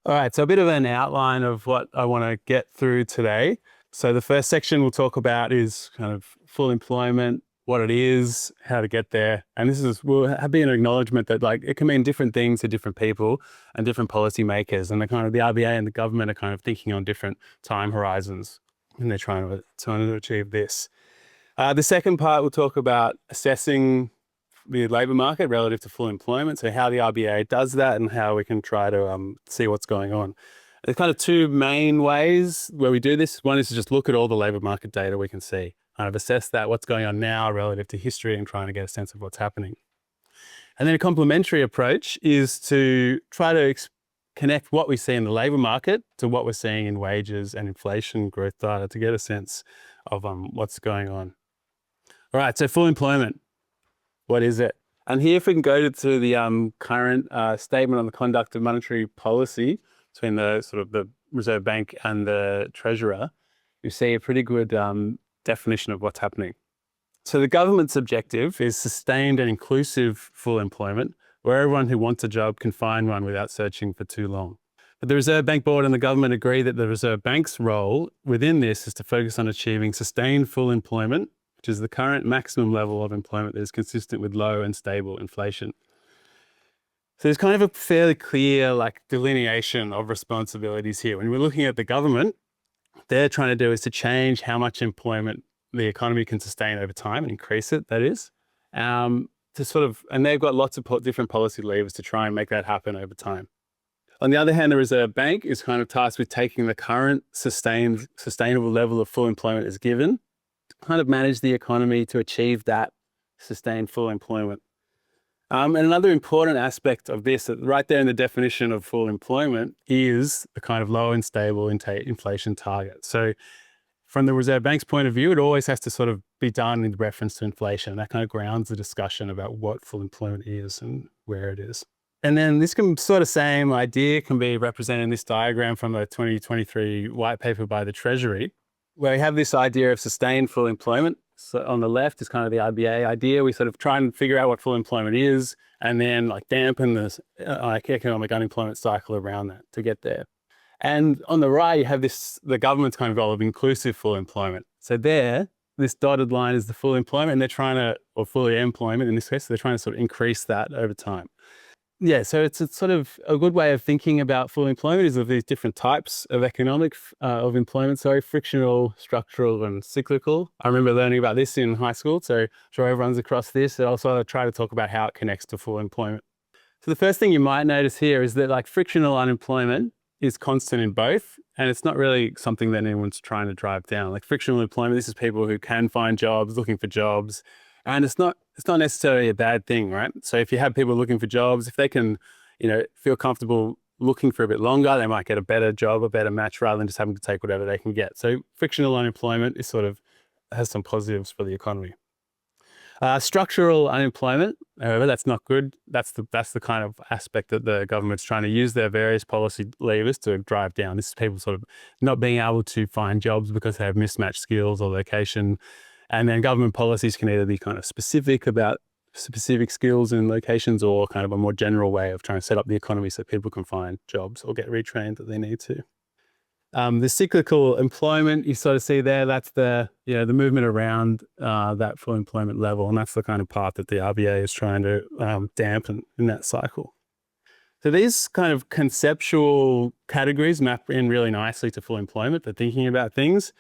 All right, so a bit of an outline of what I want to get through today. So the first section we'll talk about is kind of full employment, what it is, how to get there. And will be an acknowledgement that like it can mean different things to different people and different policymakers. And the RBA and the government are kind of thinking on different time horizons and they're trying to achieve this. The second part, we'll talk about assessing the labour market relative to full employment. So how the RBA does that and how we can try to see what's going on. There's kind of two main ways where we do this. One is to just look at all the labour market data we can see, kind of assess that, what's going on now relative to history and trying to get a sense of what's happening. And then a complementary approach is to try to connect what we see in the labour market to what we're seeing in wages and inflation growth data to get a sense of what's going on. All right, so full employment. What is it? And here, if we can go to the current statement on the conduct of monetary policy between the Reserve Bank and the Treasurer, you see a pretty good definition of what's happening. So the government's objective is sustained and inclusive full employment, where everyone who wants a job can find one without searching for too long. But the Reserve Bank Board and the government agree that the Reserve Bank's role within this is to focus on achieving sustained full employment, which is the current maximum level of employment that is consistent with low and stable inflation. So there's kind of a fairly clear delineation of responsibilities here. When we're looking at the government, they're trying to do is to change how much employment the economy can sustain over time and increase it, that is. And they've got lots of different policy levers to try and make that happen over time. On the other hand, the Reserve Bank is kind of tasked with taking the current sustainable level of full employment as given, kind of manage the economy to achieve that sustained full employment. And another important aspect of this, right there in the definition of full employment, is the kind of low and stable inflation target. So from the Reserve Bank's point of view, it always has to sort of be done in reference to inflation. That kind of grounds the discussion about what full employment is and where it is. And then this same idea can be represented in this diagram from the 2023 white paper by the Treasury, where we have this idea of sustained full employment. So on the left is kind of the RBA idea. We sort of try and figure out what full employment is and then dampen the economic unemployment cycle around that to get there. And on the right, you have the government's kind of goal of inclusive full employment. So there, this dotted line is the full employment, and or fully employment in this case, they're trying to sort of increase that over time. Yeah, so it's a good way of thinking about full employment is of these different types of employment, frictional, structural, and cyclical. I remember learning about this in high school, so I'm sure everyone's across this. And also I try to talk about how it connects to full employment. So the first thing you might notice here is that frictional unemployment is constant in both, and it's not really something that anyone's trying to drive down. Frictional employment, this is people who can find jobs, looking for jobs, and it's not necessarily a bad thing, right? So if you have people looking for jobs, if they can, feel comfortable looking for a bit longer, they might get a better job, a better match, rather than just having to take whatever they can get. So frictional unemployment has some positives for the economy. Structural unemployment, however, that's not good. That's the kind of aspect that the government's trying to use their various policy levers to drive down. This is people sort of not being able to find jobs because they have mismatched skills or location. And then government policies can either be kind of specific about specific skills and locations, or kind of a more general way of trying to set up the economy so people can find jobs or get retrained that they need to. The cyclical employment, you sort of see there, that's the movement around that full employment level. And that's the kind of part that the RBA is trying to dampen in that cycle. So these kind of conceptual categories map in really nicely to full employment for thinking about things.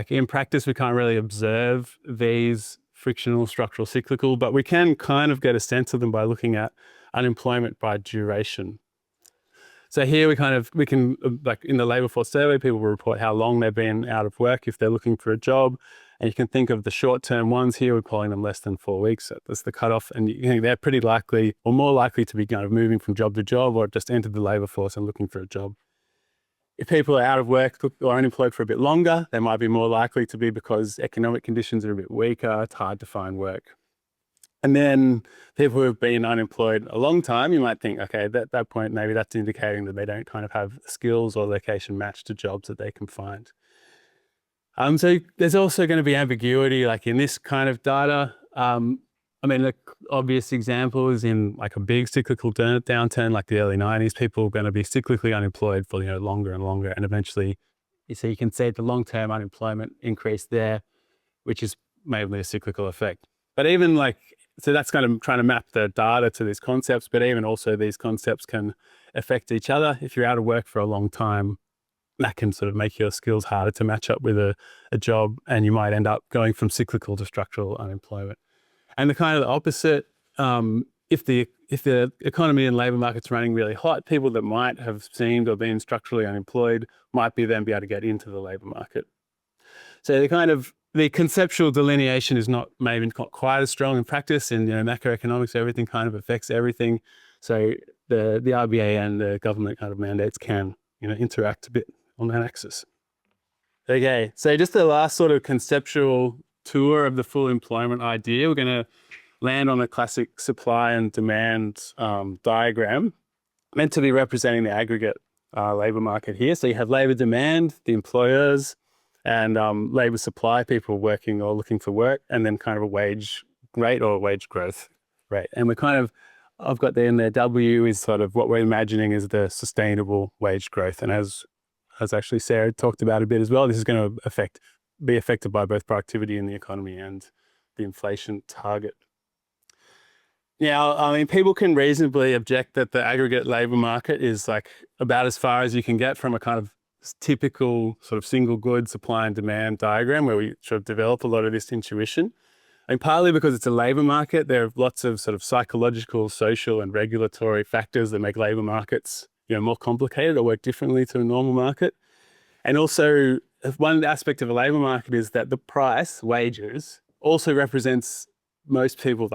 In practice, we can't really observe these frictional, structural, cyclical, but we can kind of get a sense of them by looking at unemployment by duration. So here we can, in the labour force survey, people will report how long they've been out of work if they're looking for a job. And you can think of the short-term ones here, we're calling them less than 4 weeks. So that's the cutoff. And you think they're pretty likely, or more likely to be kind of moving from job to job, or just entered the labour force and looking for a job. If people are out of work or unemployed for a bit longer, they might be more likely to be because economic conditions are a bit weaker, it's hard to find work. And then people who have been unemployed a long time, you might think, okay, at that point, maybe that's indicating that they don't kind of have skills or location matched to jobs that they can find. So there's also going to be ambiguity, in this kind of data. I mean, the obvious example is in like a big cyclical downturn, like the early 90s, people are going to be cyclically unemployed for, longer and longer. And eventually, so you can see the long-term unemployment increase there, which is mainly a cyclical effect. But even so that's kind of trying to map the data to these concepts, but even also these concepts can affect each other. If you're out of work for a long time, that can sort of make your skills harder to match up with a job, and you might end up going from cyclical to structural unemployment. And the kind of the opposite, if the economy and labour market's running really hot, people that might have seemed or been structurally unemployed might then be able to get into the labour market. So the conceptual delineation is maybe not quite as strong in practice. In macroeconomics, everything kind of affects everything. So the RBA and the government kind of mandates can interact a bit on that axis. Okay, so just the last sort of conceptual tour of the full employment idea, we're going to land on a classic supply and demand diagram meant to be representing the aggregate labour market here. So you have labour demand, the employers, and labour supply, people working or looking for work, and then kind of a wage rate or a wage growth rate. And I've got there in there, W is sort of what we're imagining is the sustainable wage growth. And as actually Sarah talked about a bit as well, this is going to be affected by both productivity in the economy and the inflation target. Now, I mean, people can reasonably object that the aggregate labour market is like about as far as you can get from a kind of typical sort of single good supply and demand diagram where we sort of develop a lot of this intuition. And partly because it's a labour market, there are lots of sort of psychological, social and regulatory factors that make labour markets more complicated or work differently to a normal market. And also, one aspect of a labour market is that the price, wages, also represents most people,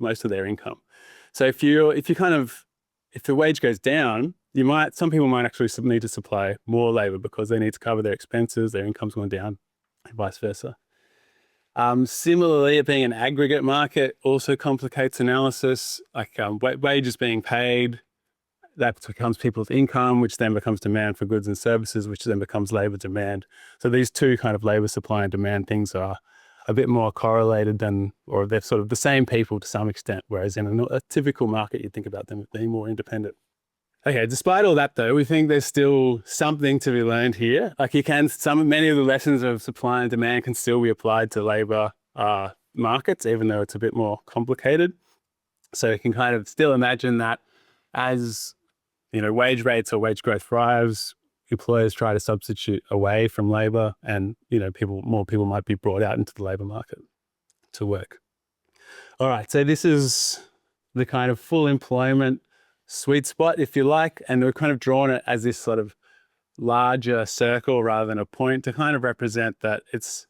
most of their income. So if the wage goes down, some people might actually need to supply more labour because they need to cover their expenses, their income's going down, and vice versa. Similarly, it being an aggregate market also complicates analysis, wages being paid, that becomes people's income, which then becomes demand for goods and services, which then becomes labour demand. So these two kind of labour supply and demand things are a bit more correlated or they're sort of the same people to some extent, whereas in a typical market, you'd think about them being more independent. Okay, despite all that though, we think there's still something to be learned here. Many of the lessons of supply and demand can still be applied to labour markets, even though it's a bit more complicated. So you can kind of still imagine that as wage rates or wage growth rise, employers try to substitute away from labour, and more people might be brought out into the labour market to work. All right, so this is the kind of full employment sweet spot, if you like, and we've kind of drawn it as this sort of larger circle rather than a point to kind of represent that it's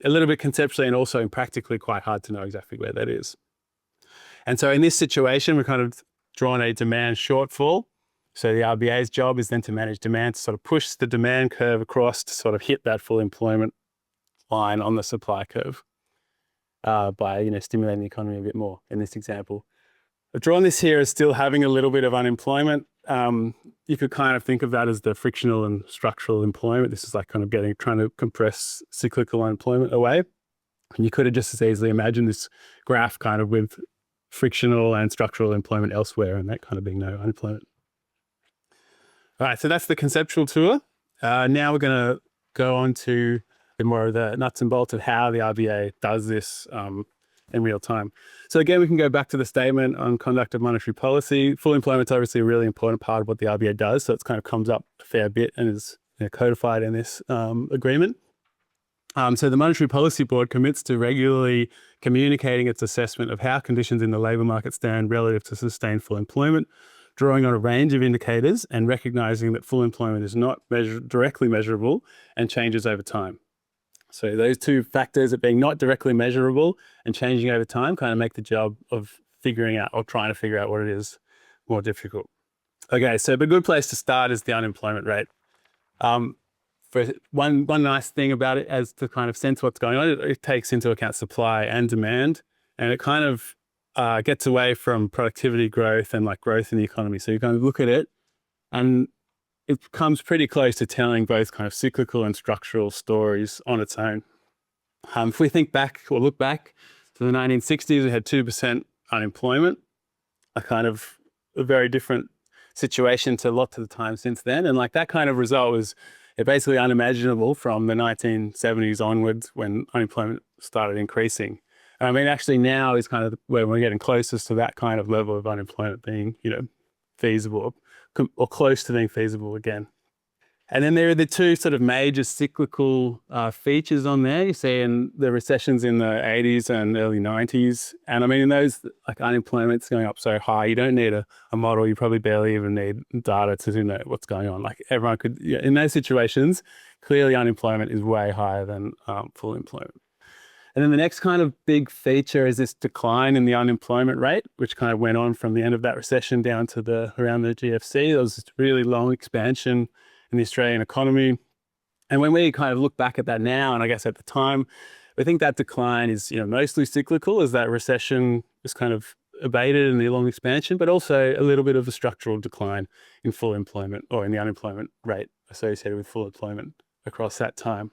a little bit conceptually and also practically quite hard to know exactly where that is. And so in this situation, we've kind of drawn a demand shortfall. So the RBA's job is then to manage demand, to sort of push the demand curve across to sort of hit that full employment line on the supply curve by stimulating the economy a bit more in this example. I've drawn this here as still having a little bit of unemployment. You could kind of think of that as the frictional and structural employment. This is like kind of trying to compress cyclical unemployment away. And you could have just as easily imagined this graph kind of with frictional and structural employment elsewhere and that kind of being no unemployment. All right, so that's the conceptual tour. Now we're going to go on to a bit more of the nuts and bolts of how the RBA does this in real time. So again, we can go back to the statement on conduct of monetary policy. Full employment is obviously a really important part of what the RBA does, so it kind of comes up a fair bit and is codified in this agreement. So the Monetary Policy Board commits to regularly communicating its assessment of how conditions in the labour market stand relative to sustained full employment, drawing on a range of indicators and recognising that full employment is not directly measurable and changes over time. So those two factors of being not directly measurable and changing over time kind of make the job of figuring out or trying to figure out what it is more difficult. Okay, so a good place to start is the unemployment rate. For one nice thing about it, as to kind of sense what's going on, it takes into account supply and demand, and it kind of gets away from productivity growth and growth in the economy. So you kind of look at it and it comes pretty close to telling both kind of cyclical and structural stories on its own. If we think back or look back So the 1960s, we had 2% unemployment, a kind of a very different situation to lots of the time since then. And like that kind of result was basically unimaginable from the 1970s onwards when unemployment started increasing. And I mean, actually now is kind of where we're getting closest to that kind of level of unemployment being, feasible or close to being feasible again. And then there are the two sort of major cyclical features on there. You see in the recessions in the 80s and early 90s. And I mean, in those, like unemployment's going up so high, you don't need a model. You probably barely even need data to know what's going on. Like everyone could, in those situations, clearly unemployment is way higher than full employment. And then the next kind of big feature is this decline in the unemployment rate, which kind of went on from the end of that recession down to around the GFC. There was this really long expansion in the Australian economy. And when we kind of look back at that now, and I guess at the time, we think that decline is, mostly cyclical as that recession was kind of abated in the long expansion, but also a little bit of a structural decline in full employment or in the unemployment rate associated with full employment across that time.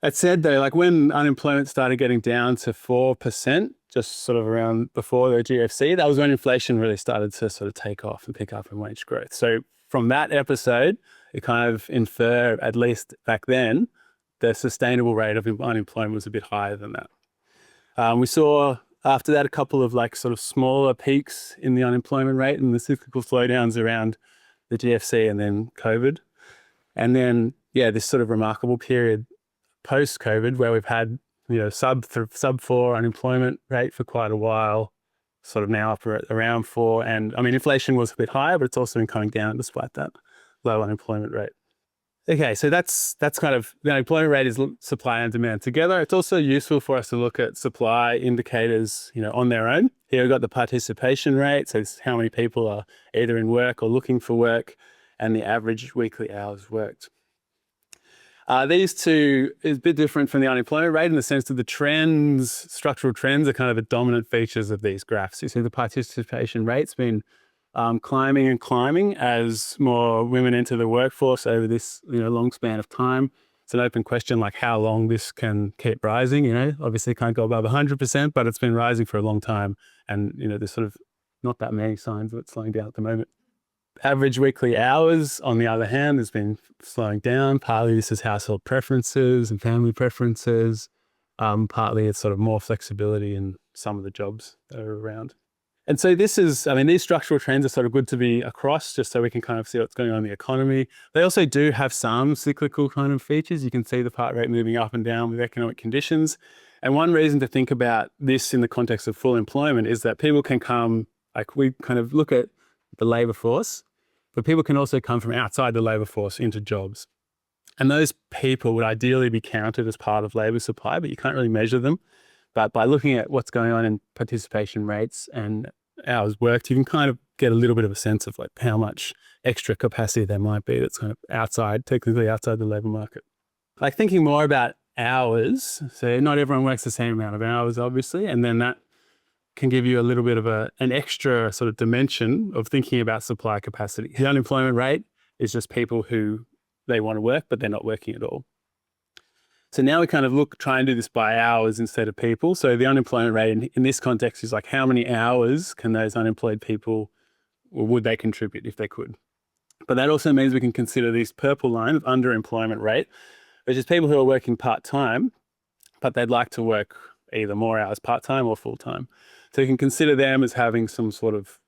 That said, though, like when unemployment started getting down to 4%, just sort of around before the GFC, that was when inflation really started to sort of take off and pick up in wage growth. So from that episode, it kind of infer, at least back then, the sustainable rate of unemployment was a bit higher than that. We saw after that a couple of like sort of smaller peaks in the unemployment rate and the cyclical slowdowns around the GFC and then COVID. And then, this sort of remarkable period post-COVID where we've had, sub 4 unemployment rate for quite a while, sort of now up around 4. And I mean, inflation was a bit higher, but it's also been coming down despite that low unemployment rate. Okay, so that's kind of the unemployment rate is supply and demand together. It's also useful for us to look at supply indicators, on their own. Here we've got the participation rate, so it's how many people are either in work or looking for work, and the average weekly hours worked. These two is a bit different from the unemployment rate in the sense that the trends, structural trends, are kind of the dominant features of these graphs. You see the participation rate's been climbing and climbing as more women enter the workforce over this long span of time. It's an open question like how long this can keep rising. Obviously it can't go above 100%, but it's been rising for a long time, and there's sort of not that many signs of it slowing down at the moment. Average weekly hours, on the other hand, has been slowing down. Partly this is household preferences and family preferences. Partly it's sort of more flexibility in some of the jobs that are around. And so these structural trends are sort of good to be across just so we can kind of see what's going on in the economy. They also do have some cyclical kind of features. You can see the part rate moving up and down with economic conditions. And one reason to think about this in the context of full employment is that people can come, like we kind of look at the labour force, but people can also come from outside the labour force into jobs. And those people would ideally be counted as part of labour supply, but you can't really measure them. But by looking at what's going on in participation rates and hours worked, you can kind of get a little bit of a sense of like how much extra capacity there might be that's kind of technically outside the labour market. Like thinking more about hours, so not everyone works the same amount of hours, obviously, and then that can give you a little bit of an extra sort of dimension of thinking about supply capacity. The unemployment rate is just people who they want to work, but they're not working at all. So now we kind of try and do this by hours instead of people. So the unemployment rate in this context is like how many hours can those unemployed people, or would they contribute if they could? But that also means we can consider this purple line of underemployment rate, which is people who are working part-time, but they'd like to work either more hours part-time or full-time. So you can consider them as having some sort of,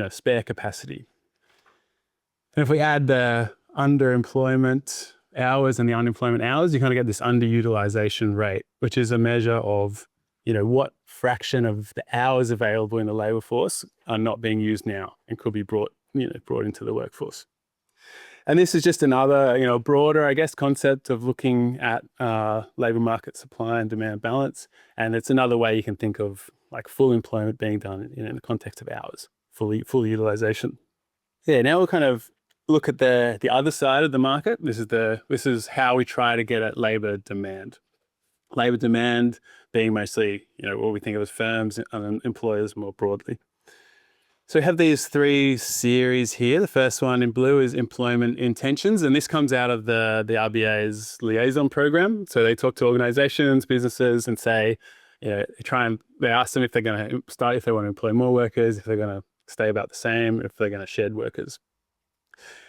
spare capacity. And if we add the underemployment hours and the unemployment hours, you kind of get this underutilization rate, which is a measure of, what fraction of the hours available in the labour force are not being used now and could be brought into the workforce. And this is just another, broader, I guess, concept of looking at labour market supply and demand balance. And it's another way you can think of like full employment being done in the context of hours, full utilization. Yeah, now we'll kind of look at the other side of the market. This is how we try to get at labour demand. Labour demand being mostly, what we think of as firms and employers more broadly. So we have these three series here. The first one in blue is employment intentions, and this comes out of the RBA's liaison program. So they talk to organizations, businesses, and say, they ask them if they're going to start, if they want to employ more workers, if they're going to stay about the same, if they're going to shed workers.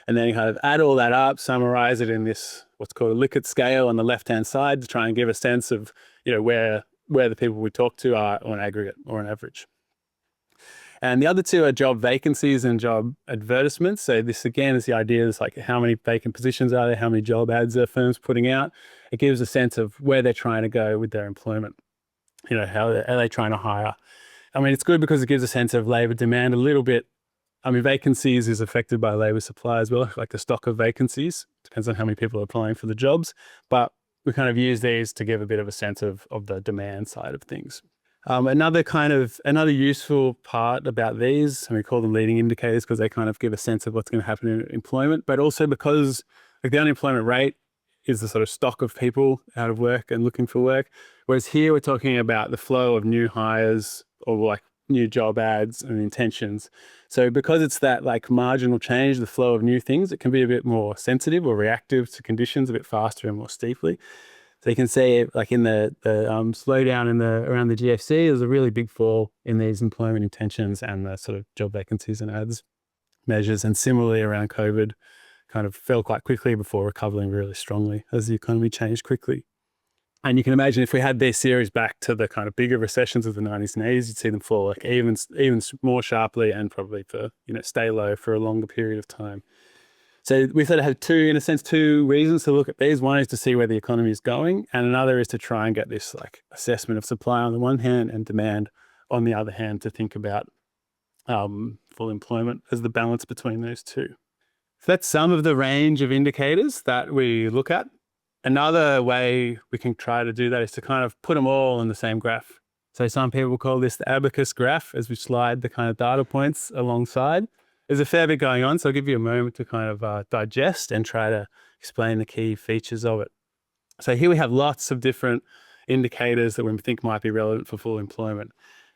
And then you kind of add all that up, summarize it in this, what's called a Likert scale on the left-hand side to try and give a sense of, where the people we talk to are on aggregate or on average. And the other two are job vacancies and job advertisements. So this again is the idea is like how many vacant positions are there, how many job ads are firms putting out. It gives a sense of where they're trying to go with their employment. How are they trying to hire? I mean, it's good because it gives a sense of labour demand a little bit. I mean, vacancies is affected by labour supply as well, like the stock of vacancies. Depends on how many people are applying for the jobs. But we kind of use these to give a bit of a sense of the demand side of things. Another useful part about these, and we call them leading indicators because they kind of give a sense of what's going to happen in employment, but also because like the unemployment rate is the sort of stock of people out of work and looking for work. Whereas here we're talking about the flow of new hires or like new job ads and intentions. So because it's that like marginal change, the flow of new things, it can be a bit more sensitive or reactive to conditions a bit faster and more steeply. So you can see like in the slowdown around the GFC, there's a really big fall in these employment intentions and the sort of job vacancies and ads measures. And similarly around COVID, kind of fell quite quickly before recovering really strongly as the economy changed quickly. And you can imagine if we had this series back to the kind of bigger recessions of the 90s and 80s, you'd see them fall like even more sharply and probably for, stay low for a longer period of time. So we sort of have two reasons to look at these. One is to see where the economy is going, and another is to try and get this like assessment of supply on the one hand and demand on the other hand to think about full employment as the balance between those two. So that's some of the range of indicators that we look at. Another way we can try to do that is to kind of put them all in the same graph. So some people call this the abacus graph as we slide the kind of data points alongside. There's a fair bit going on, so I'll give you a moment to kind of digest and try to explain the key features of it. So here we have lots of different indicators that we think might be relevant for full employment.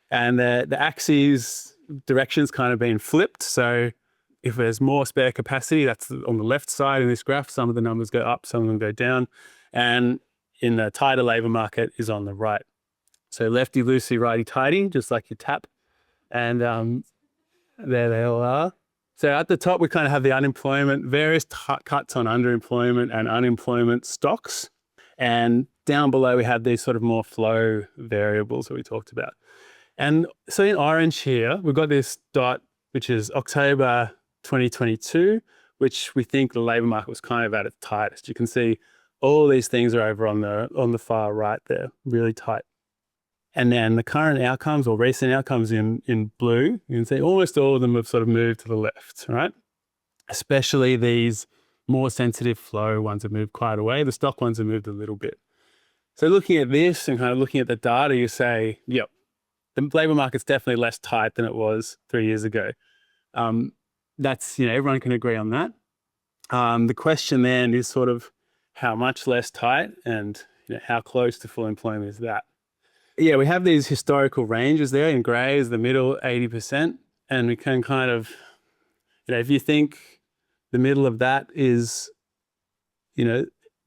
And the axes directions kind of been flipped. So if there's more spare capacity, that's on the left side in this graph. Some of the numbers go up, some of them go down. And in the tighter labour market is on the right. So lefty loosey, righty tighty, just like your tap. And there they all are. So at the top, we kind of have the unemployment, various cuts on underemployment and unemployment stocks. And down below, we have these sort of more flow variables that we talked about. And so in orange here, we've got this dot, which is October 2022, which we think the labour market was kind of at its tightest. You can see all these things are over on the far right there, really tight. And then the current outcomes or recent outcomes in blue, you can see almost all of them have sort of moved to the left, right? Especially these more sensitive flow ones have moved quite away. The stock ones have moved a little bit. So looking at this and kind of looking at the data, you say, yep, the labour market's definitely less tight than it was 3 years ago. That's, everyone can agree on that. The question then is sort of how much less tight and how close to full employment is that? Yeah, we have these historical ranges there. In grey is the middle 80%. And we can kind of, if you think the middle of that is,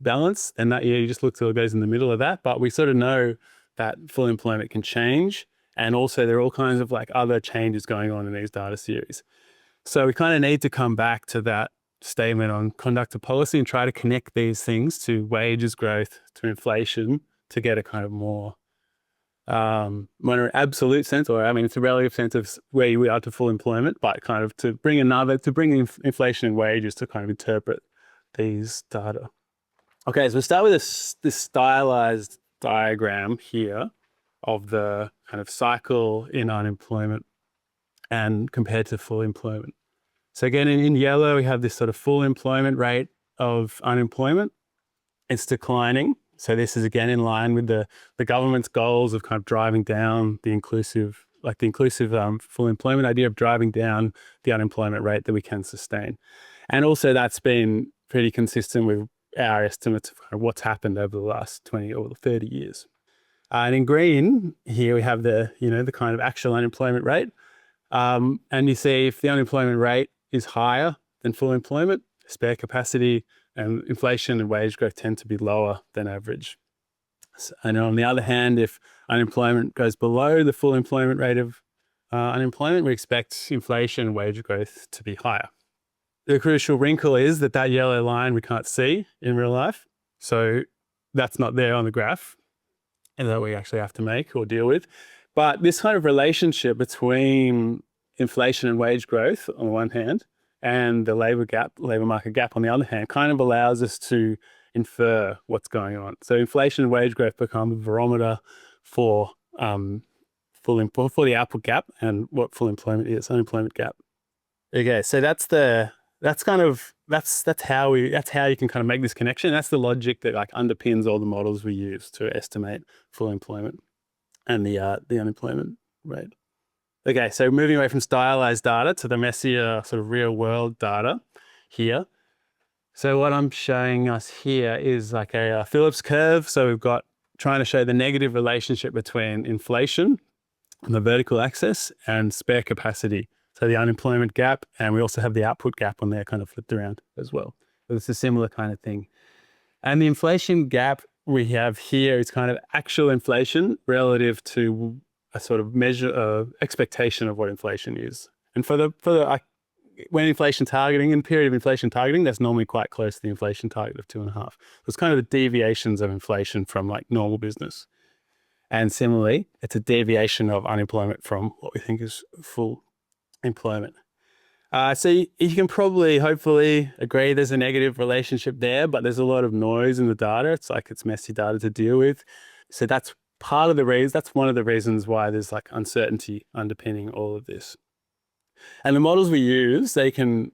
balance, and that you just look till it goes in the middle of that. But we sort of know that full employment can change. And also there are all kinds of like other changes going on in these data series. So we kind of need to come back to that statement on conduct of policy and try to connect these things to wages growth, to inflation, to get a kind of more absolute sense, or it's a relative sense of where we are to full employment, but kind of to bring inflation and wages to kind of interpret these data. Okay, so we'll start with this stylized diagram here of the kind of cycle in unemployment and compared to full employment. So again, in yellow, we have this sort of full employment rate of unemployment. It's declining. So this is again in line with the government's goals of kind of driving down the inclusive full employment idea of driving down the unemployment rate that we can sustain. And also that's been pretty consistent with our estimates of kind of what's happened over the last 20 or 30 years. And in green here, we have the kind of actual unemployment rate. And you see if the unemployment rate is higher than full employment, spare capacity and inflation and wage growth tend to be lower than average. And on the other hand, if unemployment goes below the full employment rate of unemployment, we expect inflation and wage growth to be higher. The crucial wrinkle is that that yellow line we can't see in real life. So that's not there on the graph, and that we actually have to make or deal with. But this kind of relationship between inflation and wage growth on the one hand, and the labour market gap on the other hand, kind of allows us to infer what's going on. So inflation and wage growth become a barometer for the output gap and what full employment is, unemployment gap. Okay, so that's how you can kind of make this connection. That's the logic that like underpins all the models we use to estimate full employment and the unemployment rate. Okay, so moving away from stylized data to the messier sort of real world data here. So what I'm showing us here is like a Phillips curve. So we've got trying to show the negative relationship between inflation on the vertical axis and spare capacity. So the unemployment gap, and we also have the output gap on there kind of flipped around as well. So it's a similar kind of thing. And the inflation gap we have here is kind of actual inflation relative to a sort of measure expectation of what inflation is. And when inflation targeting, in period of inflation targeting, that's normally quite close to the inflation target of 2.5. So it's kind of the deviations of inflation from like normal business. And similarly, it's a deviation of unemployment from what we think is full employment. So you can probably, hopefully agree there's a negative relationship there, but there's a lot of noise in the data. It's messy data to deal with. So that's part of the reason, that's one of the reasons why there's like uncertainty underpinning all of this. And the models we use, they can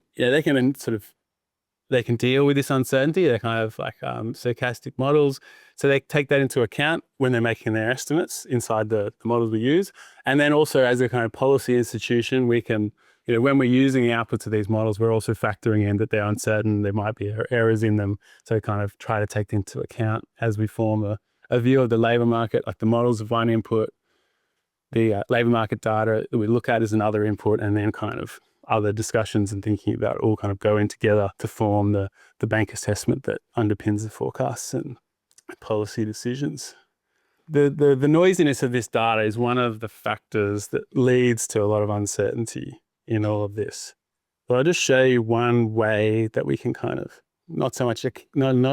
deal with this uncertainty. They're kind of like stochastic models. So they take that into account when they're making their estimates inside the models we use. And then also as a kind of policy institution, we can, when we're using the outputs of these models, we're also factoring in that they're uncertain, there might be errors in them. So kind of try to take into account as we form a view of the labour market, like the models of one input, the labour market data that we look at as another input, and then kind of other discussions and thinking about all kind of go in together to form the bank assessment that underpins the forecasts and policy decisions. The noisiness of this data is one of the factors that leads to a lot of uncertainty in all of this. So I'll just show you one way that we can kind of not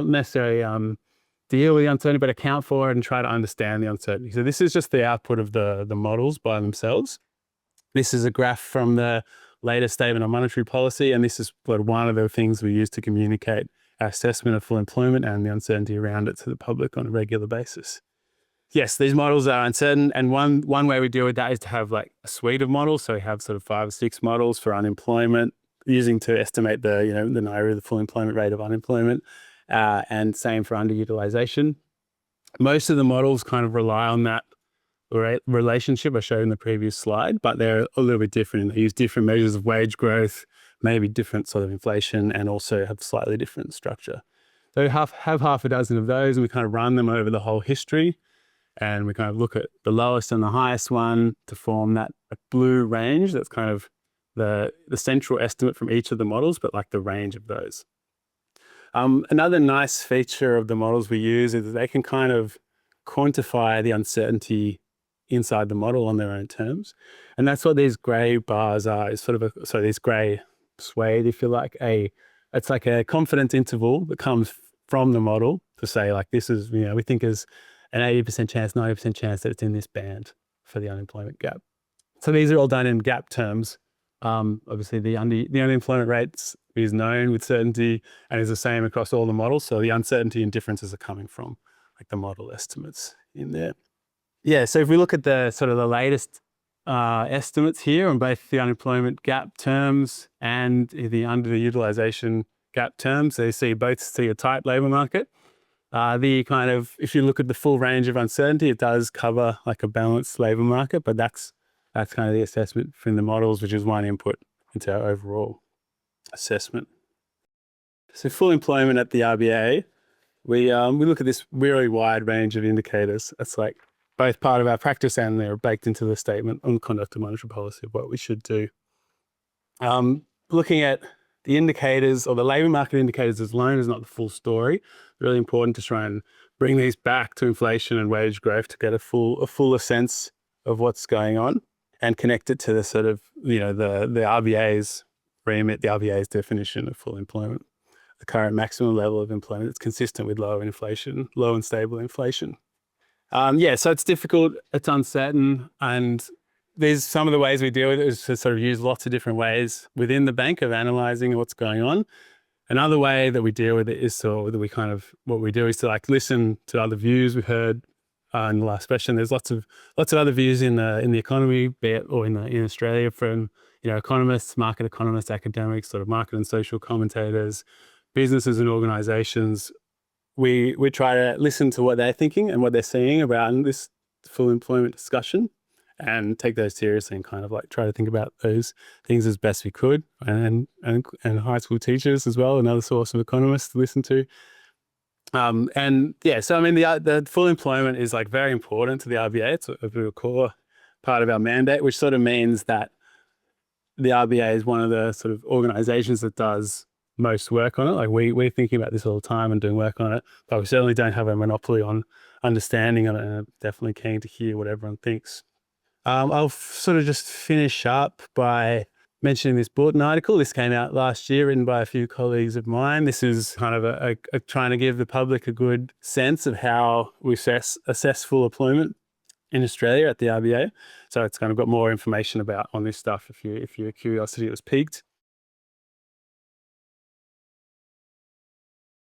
necessarily deal with the uncertainty, but account for it and try to understand the uncertainty. So this is just the output of the models by themselves. This is a graph from the latest statement on monetary policy, and this is one of the things we use to communicate our assessment of full employment and the uncertainty around it to the public on a regular basis. Yes, these models are uncertain, and one way we deal with that is to have like a suite of models. So we have sort of 5 or 6 models for unemployment, using to estimate the NAIRU, the full employment rate of unemployment, and same for underutilization. Most of the models kind of rely on that relationship I showed in the previous slide, but they're a little bit different. They use different measures of wage growth, maybe different sort of inflation, and also have slightly different structure. So we have half a dozen of those, and we kind of run them over the whole history. And we kind of look at the lowest and the highest one to form that blue range. That's kind of the central estimate from each of the models, but like the range of those. Another nice feature of the models we use is that they can kind of quantify the uncertainty inside the model on their own terms. And that's what these gray bars are, is sort of this gray suede, if you like, it's like a confidence interval that comes from the model to say like, this is, we think is an 80% chance, 90% chance that it's in this band for the unemployment gap. So these are all done in gap terms. Obviously the unemployment rates is known with certainty and is the same across all the models. So the uncertainty and differences are coming from like the model estimates in there. Yeah, so if we look at the sort of the latest estimates here on both the unemployment gap terms and the underutilization gap terms, so you see a tight labour market. If you look at the full range of uncertainty, it does cover like a balanced labour market, but that's kind of the assessment from the models, which is one input into our overall assessment. So full employment at the RBA, we look at this really wide range of indicators. That's like both part of our practice and they're baked into the statement on conduct of monetary policy of what we should do. Looking at the indicators or the labour market indicators alone is not the full story. Really important to try and bring these back to inflation and wage growth to get a fuller sense of what's going on, and connect it to the sort of, the RBA's remit, the RBA's definition of full employment, the current maximum level of employment that's consistent with low and stable inflation. So it's difficult, it's uncertain, and there's some of the ways we deal with it is to sort of use lots of different ways within the bank of analysing what's going on. Another way that we deal with it is what we do is to listen to other views we've heard in the last session. There's lots of other views in the economy, be it or in Australia, from economists, market economists, academics, sort of market and social commentators, businesses and organisations. We try to listen to what they're thinking and what they're seeing about this full employment discussion, and take those seriously, and kind of try to think about those things as best we could, and high school teachers as well, another source of economists to listen to. So I mean, the full employment is very important to the RBA. It's a core part of our mandate, which sort of means that the RBA is one of the sort of organisations that does most work on it. We're thinking about this all the time and doing work on it, but we certainly don't have a monopoly on understanding it, and I'm definitely keen to hear what everyone thinks. I'll sort of just finish up by mentioning this bulletin article. This came out last year, written by a few colleagues of mine. This is kind of a trying to give the public a good sense of how we assess full employment in Australia at the RBA. So it's kind of got more information on this stuff if your curiosity was piqued.